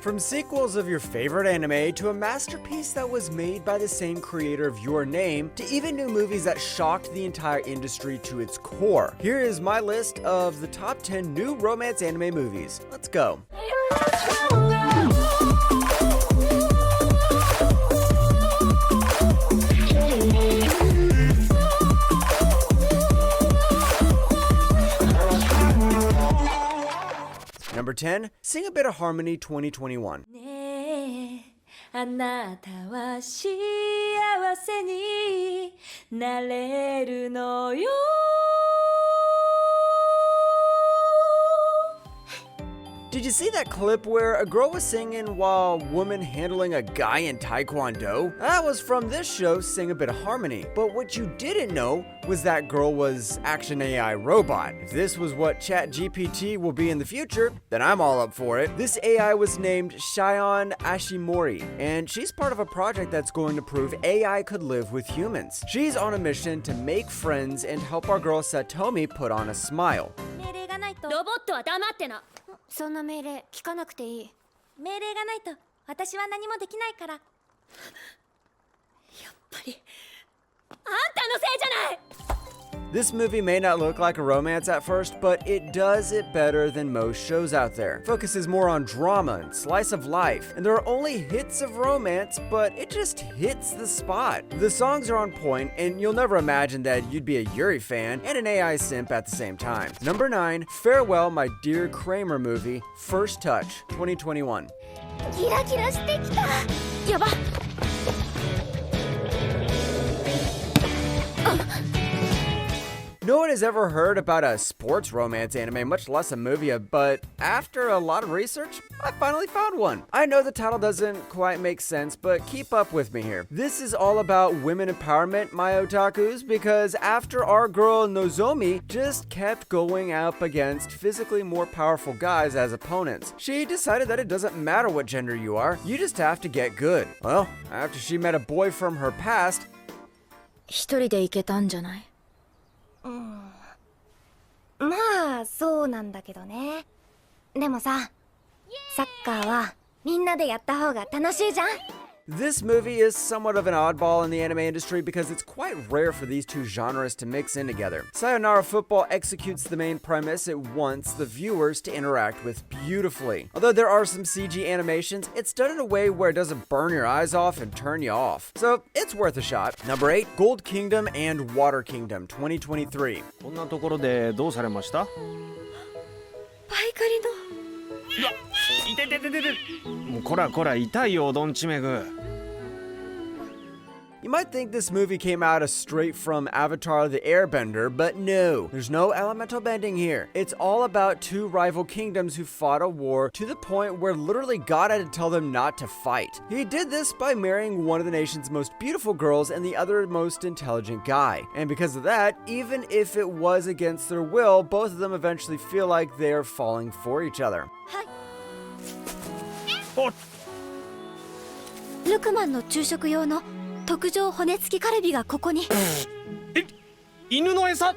From sequels of your favorite anime to a masterpiece that was made by the same creator of your name, to even new movies that shocked the entire industry to its core. Here is my list of the top 10 new romance anime movies. Let's go. Number 10, Sing a Bit of Harmony 2021. あなたは幸せになれるのよ Did you see that clip where a girl was singing while a woman handling a guy in Taekwondo? That was from this show, Sing a Bit of Harmony. But what you didn't know was that girl was Action AI Robot. If this was what ChatGPT will be in the future, then I'm all up for it. This AI was named Shion Ashimori, and she's part of a project that's going to prove AI could live with humans. She's on a mission to make friends and help our girl Satomi put on a smile. 命令がないとロボットは黙ってなそんな命令聞かなくていい命令がないと私は何もできないからやっぱりあんたのせいじゃない This movie may not look like a romance at first, but it does it better than most shows out there. Focuses more on drama and slice of life, and there are only hits of romance, but it just hits the spot. The songs are on point, and you'll never imagine that you'd be a Yuri fan and an AI simp at the same time. Number 9, Farewell My Dear Kramer movie, First Touch, 2021. キラキラしてきたやばNo one has ever heard about a sports romance anime, much less a movie, but after a lot of research, I finally found one. I know the title doesn't quite make sense, but keep up with me here. This is all about women empowerment, my otakus, because after our girl Nozomi just kept going up against physically more powerful guys as opponents, she decided that it doesn't matter what gender you are, you just have to get good. Well, after she met a boy from her past, 一人で行けたんじゃないまあそうなんだけどねでもさサッカーはみんなでやった方が楽しいじゃん This movie is somewhat of an oddball in the anime industry because it's quite rare for these two genres to mix in together. Sayonara Football executes the main premise it wants the viewers to interact with beautifully. Although there are some CG animations, it's done in a way where it doesn't burn your eyes off and turn you off. So it's worth a shot. Number 8, Gold Kingdom and Water Kingdom 2023. こんなところでどうされました？バイカリのうわ、痛い痛い痛い痛い。もうこらこら痛いよドンチメグ。You might think this movie came out as straight from Avatar the Airbender, but no, there's no elemental bending here. It's all about two rival kingdoms who fought a war to the point where literally God had to tell them not to fight. He did this by marrying one of the nation's most beautiful girls and the other most intelligent guy. And because of that, even if it was against their will, both of them eventually feel like they're falling for each other. ルクマンの昼食用の特上骨付きカルビがここに犬の餌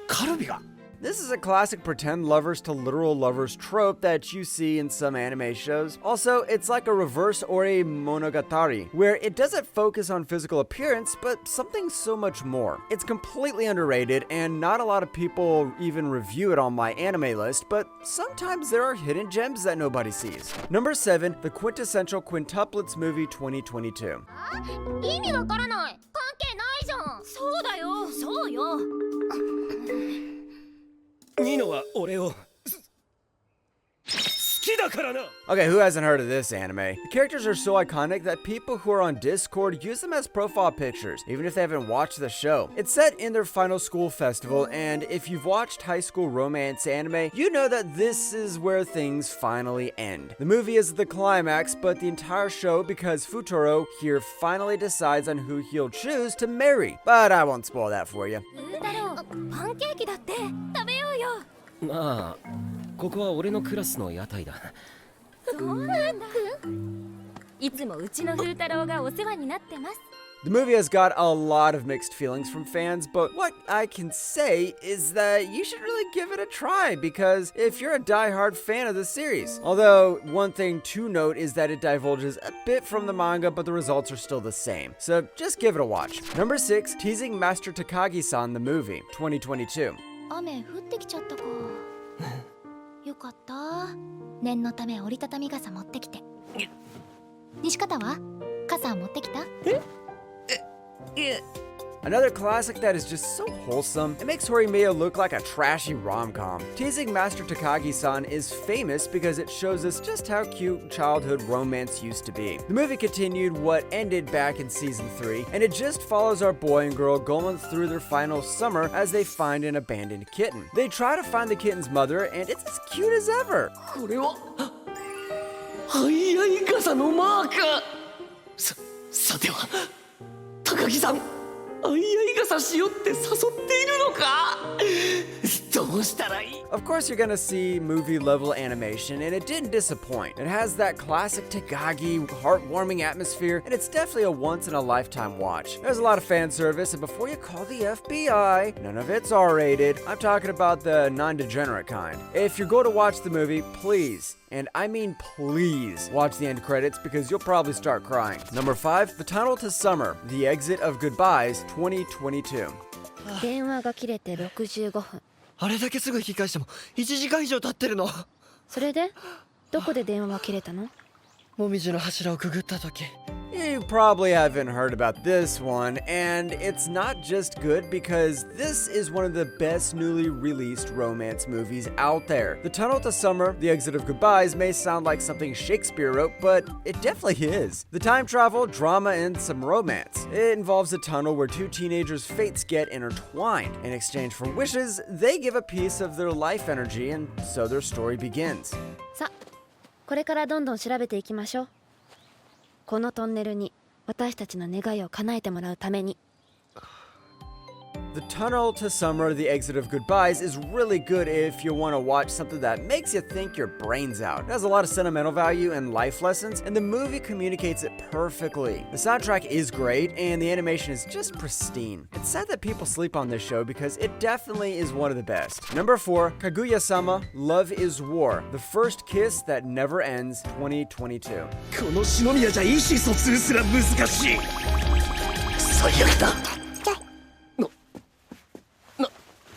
カルビが This is a classic pretend lovers to literal lovers trope that you see in some anime shows. Also, it's like a reverse Ori Monogatari, where it doesn't focus on physical appearance, but something so much more. It's completely underrated, and not a lot of people even review it on my anime list, but sometimes there are hidden gems that nobody sees. Number 7, the quintessential quintuplets movie 2022. 意味わからない関係ないじゃんそうだよそうよニノは俺を好きだからな Okay, who hasn't heard of this anime? The characters are so iconic that people who are on Discord use them as profile pictures, even if they haven't watched the show. It's set in their final school festival, and if you've watched high school romance anime, you know that this is where things finally end. The movie is the climax, but the entire show because Futuro here finally decides on who he'll choose to marry. But I won't spoil that for you. だろうパンケーキだって食べようよまあここは俺のクラスの屋台だそうなんだいつもうちの風太郎がお世話になってます The movie has got a lot of mixed feelings from fans, but what I can say is that you should really give it a try because if you're a die-hard fan of the series. Although, one thing to note is that it divulges a bit from the manga, but the results are still the same. So just give it a watch. Number 6, Teasing Master Takagi-san the movie, 2022. 雨降ってきちゃったかよかった念のため折りたたみ傘持ってきて西方は傘持ってきた Another classic that is just so wholesome, it makes Horimiya look like a trashy rom-com. Teasing Master Takagi-san is famous because it shows us just how cute childhood romance used to be. The movie continued what ended back in season 3, and it just follows our boy and girl going through their final summer as they find an abandoned kitten. They try to find the kitten's mother, and it's as cute as ever. これはハイアイ傘のマークさては高木さん相合い傘しよって誘っているのかどうしたらいい Of course you're gonna see movie-level animation, and it didn't disappoint. It has that classic Takagi, heartwarming atmosphere, and it's definitely a once-in-a-lifetime watch. There's a lot of fan service, and before you call the FBI, none of it's R-rated. I'm talking about the non-degenerate kind. If you're going to watch the movie, please, and I mean please, watch the end credits because you'll probably start crying. Number 5, The Tunnel to Summer, The Exit of Goodbyes, 2022. 電話が切れて65分あれだけすぐ引き返しても1時間以上経ってるのそれでどこで電話は切れたのもみじの柱をくぐった時 You probably haven't heard about this one, and it's not just good because this is one of the best newly released romance movies out there. The Tunnel to Summer, The Exit of Goodbyes may sound like something Shakespeare wrote, but it definitely is. The time travel, drama, and some romance. It involves a tunnel where two teenagers' fates get intertwined. In exchange for wishes, they give a piece of their life energy, and so their story begins. さあこれからどんどん調べていきましょうこのトンネルに私たちの願いを叶えてもらうために The Tunnel to Summer, The Exit of Goodbyes is really good if you want to watch something that makes you think your brains out. It has a lot of sentimental value and life lessons, and the movie communicates it perfectly. The soundtrack is great, and the animation is just pristine. It's sad that people sleep on this show because it definitely is one of the best. Number 4, Kaguya-sama, Love is War, The First Kiss That Never Ends, 2022. この篠宮じゃ意思疎通すら難しい最悪だ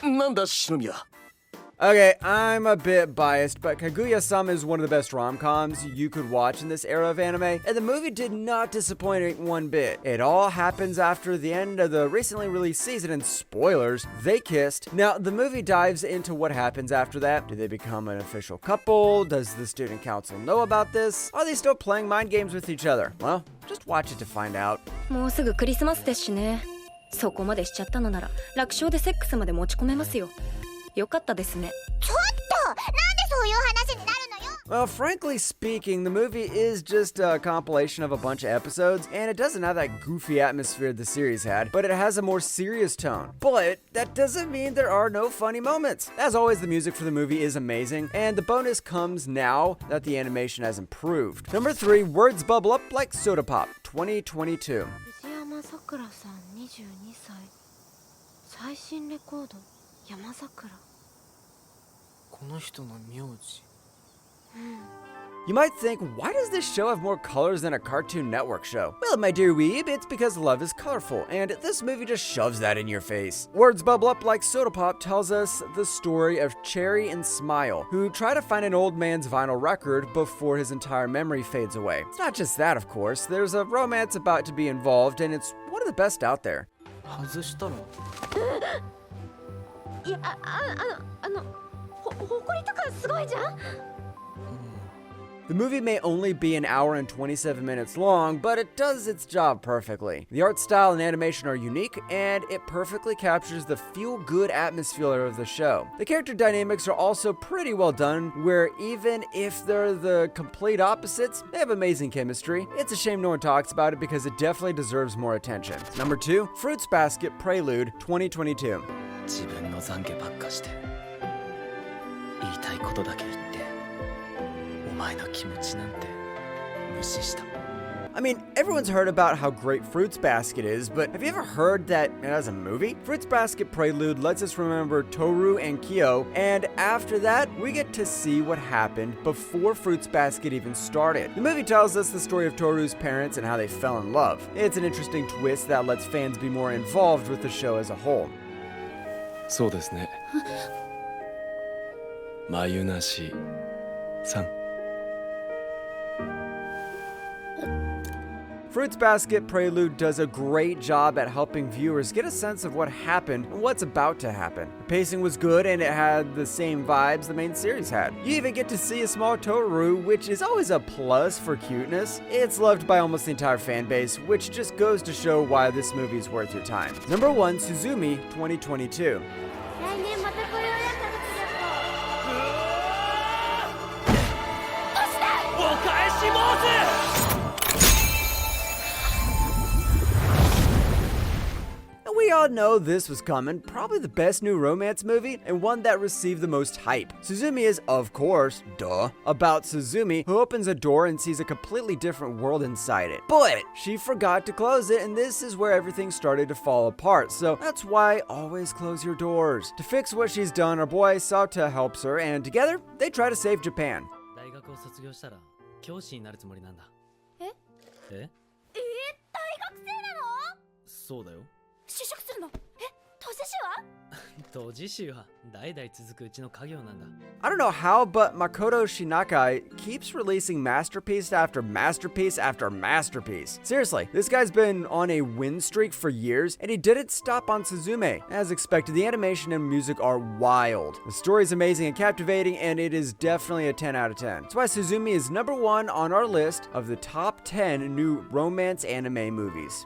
なんだ篠宮 Okay, I'm a bit biased, but Kaguya-sama is one of the best rom-coms you could watch in this era of anime, and the movie did not disappoint one bit. It all happens after the end of the recently released season, and spoilers, they kissed. Now, the movie dives into what happens after that. Do they become an official couple? Does the student council know about this? Are they still playing mind games with each other? Well, just watch it to find out. もうすぐクリスマスですしねそこまでしちゃったのなら楽勝でセックスまで持ち込めますよよかったですねちょっとなんでそういう話になるのよ Well, frankly speaking, the movie is just a compilation of a bunch of episodes, and it doesn't have that goofy atmosphere the series had, but it has a more serious tone. But that doesn't mean there are no funny moments. As always, the music for the movie is amazing, and the bonus comes now that the animation has improved. Number 3, Words Bubble Up Like Soda Pop, 2022. 藤山さくらさん22歳最新レコード山桜この人の名字 You might think, why does this show have more colors than a Cartoon Network show? Well, my dear weeb, it's because love is colorful, and this movie just shoves that in your face. Words Bubble Up Like Soda Pop tells us the story of Cherry and Smile, who try to find an old man's vinyl record before his entire memory fades away. It's not just that, of course. There's a romance about to be involved, and it's one of the best out there. 外したらいやほこりとかすごいじゃん The movie may only be an hour and 27 minutes long, but it does its job perfectly. The art style and animation are unique, and it perfectly captures the feel-good atmosphere of the show. The character dynamics are also pretty well done, where even if they're the complete opposites, they have amazing chemistry. It's a shame no one talks about it because it definitely deserves more attention. Number 2, Fruits Basket Prelude, 2022. 自分の懺悔ばっかして言いたいことだけ言ってお前の気持ちなんて無視した I mean, everyone's heard about how great Fruits Basket is, but have you ever heard that it has a movie? Fruits Basket Prelude lets us remember Toru and Kyo, and after that, we get to see what happened before Fruits Basket even started. The movie tells us the story of Toru's parents and how they fell in love. It's an interesting twist that lets fans be more involved with the show as a whole. そうですね。眉なしさん。Fruits Basket Prelude does a great job at helping viewers get a sense of what happened and what's about to happen. The pacing was good and it had the same vibes the main series had. You even get to see a small Toru, which is always a plus for cuteness. It's loved by almost the entire fan base, which just goes to show why this movie is worth your time. Number 1, Suzumi 2022. 来年またこれをやった時でもお返し申す。 We all know this was coming, probably the best new romance movie and one that received the most hype. Suzumi is, of course, about Suzumi, who opens a door and sees a completely different world inside it. But she forgot to close it, and this is where everything started to fall apart, so that's why always close your doors. To fix what she's done, our boy Sauta helps her, and together, they try to save Japan. 大学を卒業したら教師になるつもりなんだ。え？え？大学生なの？そうだよ。就職するの？閉じ師は？当時集は代々続くうちの家業なんだ。I don't know how, but Makoto Shinakai keeps releasing masterpiece after masterpiece after masterpiece. Seriously, this guy's been on a win streak for years, and he didn't stop on Suzume. As expected, the animation and music are wild. The story is amazing and captivating, and it is definitely a 10 out of 10. That's why Suzumi is number 1 on our list of the top 10 new romance anime movies.